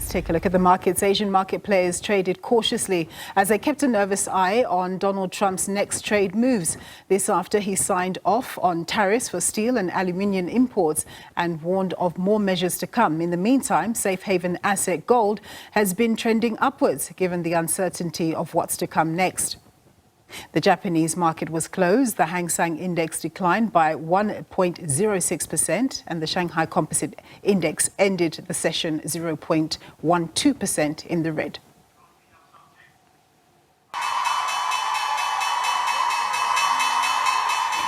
Let's take a look at the markets. Asian market players traded cautiously as they kept a nervous eye on Donald Trump's next trade moves. This after he signed off on tariffs for steel and aluminium imports and warned of more measures to come. In the meantime, safe haven asset gold has been trending upwards given the uncertainty of what's to come next. The Japanese market was closed. The Hang Seng Index declined by 1.06% and the Shanghai Composite Index ended the session 0.12% in the red.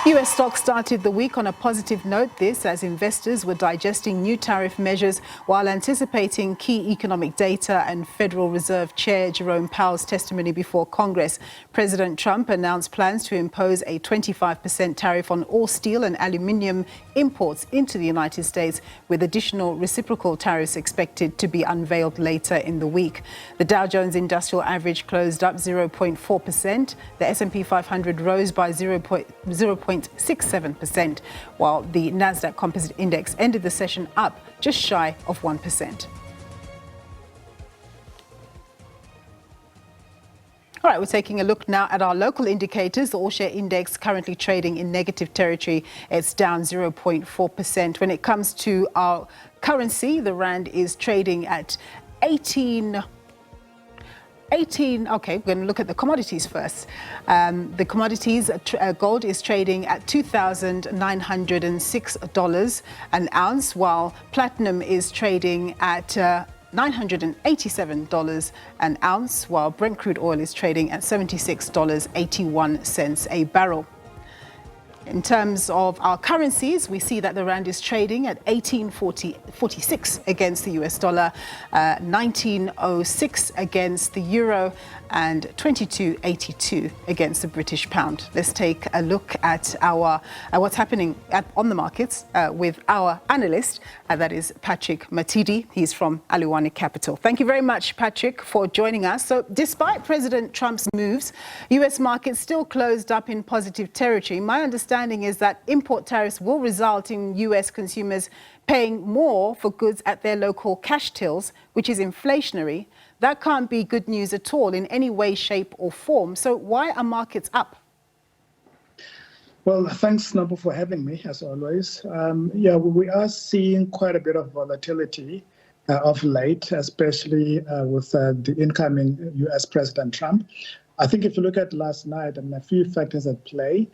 US stocks started the week on a positive note, this as investors were digesting new tariff measures while anticipating key economic data and Federal Reserve Chair Jerome Powell's testimony before Congress. President Trump announced plans to impose a 25% tariff on all steel and aluminium imports into the United States, with additional reciprocal tariffs expected to be unveiled later in the week. The Dow Jones Industrial Average closed up 0.4%. The S&P 500 rose by 0.67%, while the Nasdaq Composite Index ended the session up just shy of 1%. All right, we're taking a look now at our local indicators. The all-share index currently trading in negative territory. It's down 0.4%. When it comes to our currency, the rand is trading at 18. Okay, we're going to look at the commodities first. The commodities, gold is trading at $2,906 an ounce, while platinum is trading at $987 an ounce, while Brent crude oil is trading at $76.81 a barrel. In terms of our currencies, we see that the rand is trading at 18.46 against the US dollar, 19.06 against the euro, and 22.82 against the British pound. Let's take a look at what's happening on the markets with our analyst, that is Patrick Mathidi. He's from Aluwani Capital. Thank you very much, Patrick, for joining us. So despite President Trump's moves, US markets still closed up in positive territory. My understanding is that import tariffs will result in US consumers paying more for goods at their local cash tills, which is inflationary. That can't be good news at all in any way, shape or form. So why are markets up? Well, thanks, Nobu, for having me, as always. We are seeing quite a bit of volatility of late, especially with the incoming US President Trump. I think if you look at last night, a few factors at play.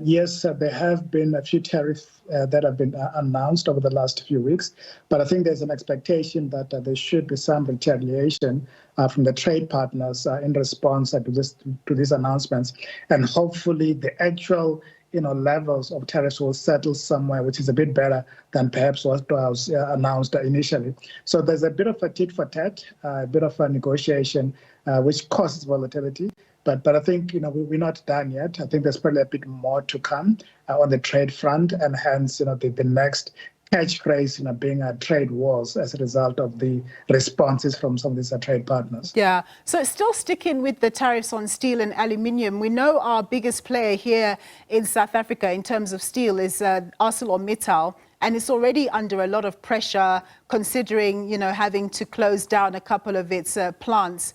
Yes, there have been a few tariffs that have been announced over the last few weeks, but I think there's an expectation that there should be some retaliation from the trade partners in response to these announcements, and hopefully the actual levels of tariffs will settle somewhere which is a bit better than perhaps what was announced initially. So there's a bit of a tit for tat, a bit of a negotiation which causes volatility. But I think we're not done yet. I think there's probably a bit more to come on the trade front, and hence the next catchphrase being trade wars as a result of the responses from some of these trade partners. Yeah, so still sticking with the tariffs on steel and aluminium, we know our biggest player here in South Africa in terms of steel is ArcelorMittal, and it's already under a lot of pressure considering having to close down a couple of its plants.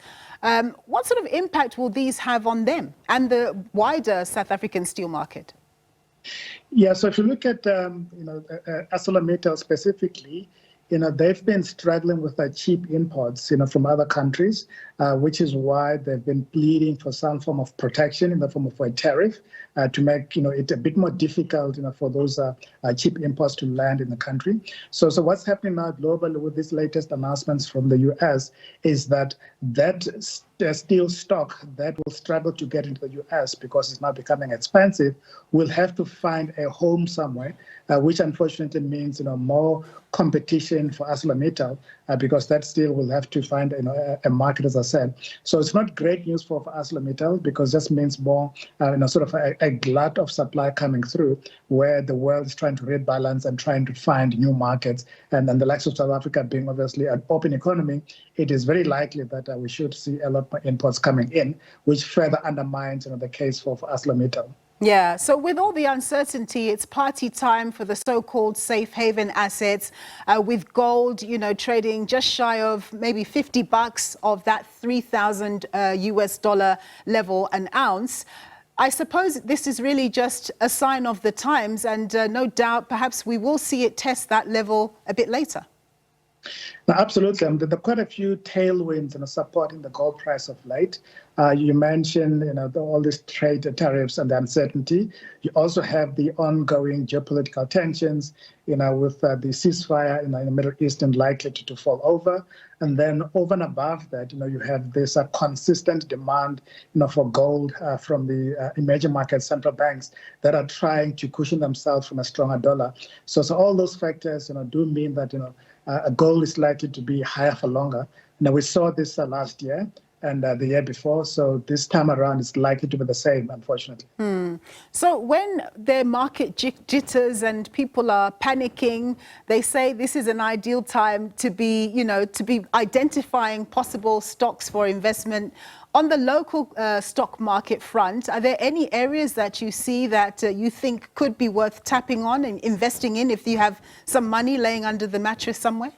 What sort of impact will these have on them and the wider South African steel market? Yeah, so if you look at ArcelorMittal specifically, they've been struggling with cheap imports, from other countries, which is why they've been pleading for some form of protection in the form of a tariff to make, it a bit more difficult, for those cheap imports to land in the country. So what's happening now globally with these latest announcements from the US is that steel stock that will struggle to get into the US because it's now becoming expensive will have to find a home somewhere, which unfortunately means more competition for ArcelorMittal because that steel will have to find a market, as I said. So it's not great news for ArcelorMittal because this means more sort of a glut of supply coming through where the world is trying to rebalance and trying to find new markets. And the likes of South Africa being obviously an open economy, it is very likely that we should see a lot more imports coming in, which further undermines the case for ArcelorMittal. Yeah, so with all the uncertainty, it's party time for the so-called safe haven assets, with gold, trading just shy of maybe $50 of that 3,000 US dollar level an ounce. I suppose this is really just a sign of the times, and no doubt perhaps we will see it test that level a bit later. No, absolutely. There are quite a few tailwinds supporting the gold price of late. You mentioned all these trade tariffs and the uncertainty. You also have the ongoing geopolitical tensions, with the ceasefire in the Middle East and likely to fall over. And then over and above that, you have this consistent demand, for gold from the emerging market central banks that are trying to cushion themselves from a stronger dollar. So all those factors, do mean that, gold is likely to be higher for longer. Now, we saw this last year and the year before, so this time around it's likely to be the same, unfortunately. So when there are market jitters and people are panicking, they say this is an ideal time to be, to be identifying possible stocks for investment. On the local stock market front, are there any areas that you see that you think could be worth tapping on and investing in if you have some money laying under the mattress somewhere?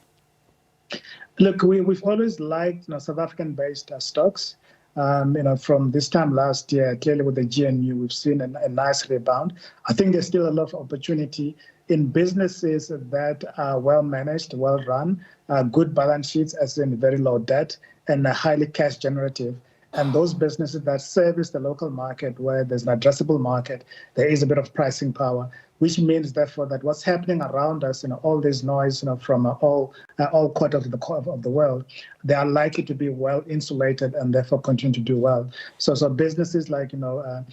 Look, we've always liked South African-based stocks. From this time last year, clearly with the GNU, we've seen a nice rebound. I think there's still a lot of opportunity in businesses that are well managed, well run, good balance sheets, as in very low debt, and highly cash generative. And those businesses that service the local market where there's an addressable market, there is a bit of pricing power, which means therefore that what's happening around us, all this noise, from all quarters of the world, they are likely to be well insulated and therefore continue to do well. So businesses like the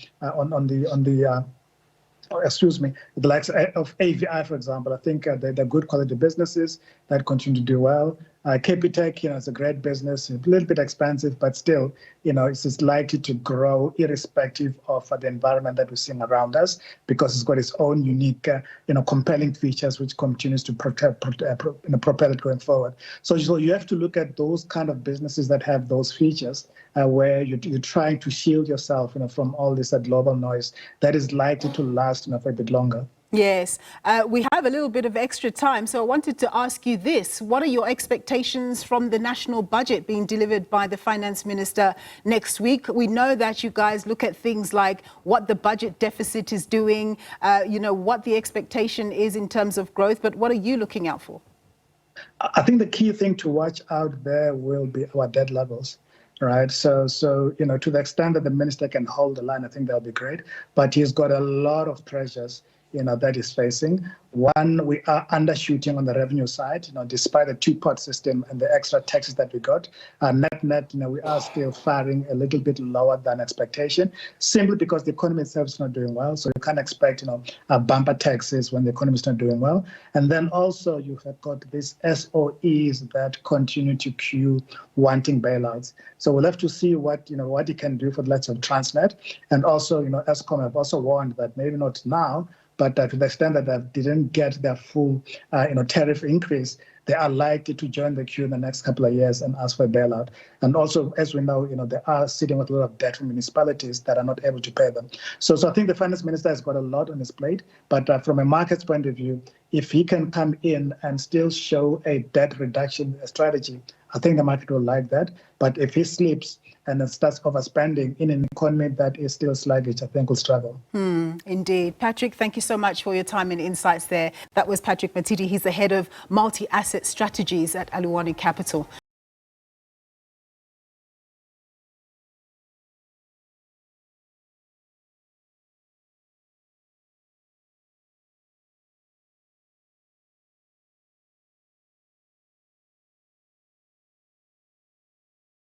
likes of AVI, for example, I think they're good quality businesses that continue to do well. Capitec, it's a great business, a little bit expensive, but still, it's just likely to grow irrespective of the environment that we're seeing around us, because it's got its own unique, compelling features which continues to propel it going forward. So you have to look at those kind of businesses that have those features where you're trying to shield yourself, from all this global noise that is likely to last for a bit longer. Yes, we have a little bit of extra time, so I wanted to ask you this. What are your expectations from the national budget being delivered by the finance minister next week? We know that you guys look at things like what the budget deficit is doing, what the expectation is in terms of growth, but what are you looking out for? I think the key thing to watch out there will be our debt levels. Right. So to the extent that the minister can hold the line, I think that'll be great. But he's got a lot of pressures, that he's facing. One, we are undershooting on the revenue side, despite the two-pot system and the extra taxes that we got. Net, we are still faring a little bit lower than expectation, simply because the economy itself is not doing well. So you can't expect, bumper taxes when the economy is not doing well. And then also you have got these SOEs that continue to queue wanting bailouts. So we'll have to see what he can do for the likes of Transnet. And also, Eskom have also warned that maybe not now, but to the extent that they didn't get their full, tariff increase, they are likely to join the queue in the next couple of years and ask for a bailout. And also, as we know, they are sitting with a lot of debt from municipalities that are not able to pay them. So I think the finance minister has got a lot on his plate. But from a market's point of view, if he can come in and still show a debt reduction strategy, I think the market will like that. But if he slips and then starts overspending in an economy that is still sluggish, I think we'll struggle. Indeed. Patrick, thank you so much for your time and insights there. That was Patrick Mathidi. He's the head of multi-asset strategies at Aluwani Capital.